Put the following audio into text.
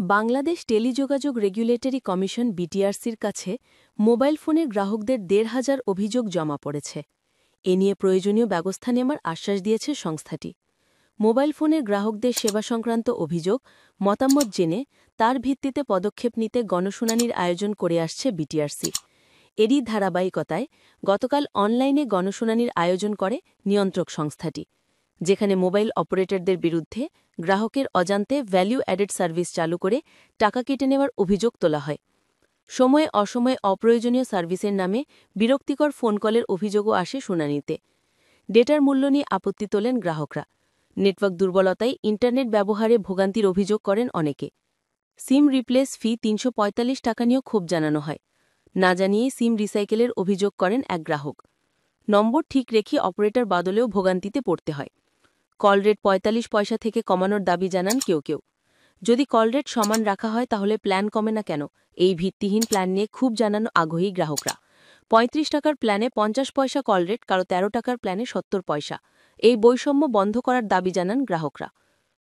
বাংলাদেশ টেলিযোগাযোগ regulatory commission বিটিআরসির কাছে মোবাইল ফোনের গ্রাহকদের ১৫০০ অভিযোগ জমা পড়েছে। এ নিয়ে প্রয়োজনীয় ব্যবস্থা নেওয়ার আশ্বাস দিয়েছে সংস্থাটি। মোবাইল ফোনের গ্রাহকদের সেবা সংক্রান্ত অভিযোগ মতামত জেনে তার ভিত্তিতে পদক্ষেপ নিতে গণশুনানির আয়োজন করে আসছে বিটিআরসি। এরই ধারাবাহিকতায় গতকাল অনলাইনে গণশুনানির আয়োজন করে নিয়ন্ত্রক সংস্থাটি, যেখানে মোবাইল অপারেটরদের বিরুদ্ধে গ্রাহকের অজান্তে ভ্যালু অ্যাডেড সার্ভিস চালু করে টাকা কেটে নেওয়ার অভিযোগ তোলা হয়। সময়ে অসময়ে অপ্রয়োজনীয় সার্ভিসের নামে বিরক্তিকর ফোন কলের অভিযোগও আসে শুনানিতে। ডেটার মূল্য নিয়ে আপত্তি তোলেন গ্রাহকরা। নেটওয়ার্ক দুর্বলতায় ইন্টারনেট ব্যবহারে ভোগান্তির অভিযোগ করেন অনেকে। সিম রিপ্লেস ফি ৩৪৫ টাকা নিয়েও ক্ষোভ জানানো হয়। না জানিয়ে সিম রিসাইকেলের অভিযোগ করেন এক গ্রাহক। নম্বর ঠিক রেখে অপারেটর বদলেও ভোগান্তিতে পড়তে হয়। কল রেট ৪৫ পয়সা থেকে কমানোর দাবি জানান কেউ কেউ। যদি কল রেট সমান রাখা হয় তাহলে প্ল্যান কমে না কেন? এই ভিত্তিহীন প্ল্যান নিয়ে খুব জানানো আগ্রহী গ্রাহকরা। ৩৫ টাকার প্ল্যানে ৫০ পয়সা কল রেট, কারো ১৩ টাকার প্ল্যানে ৭০ পয়সা। এই বৈষম্য বন্ধ করার দাবি জানান গ্রাহকরা।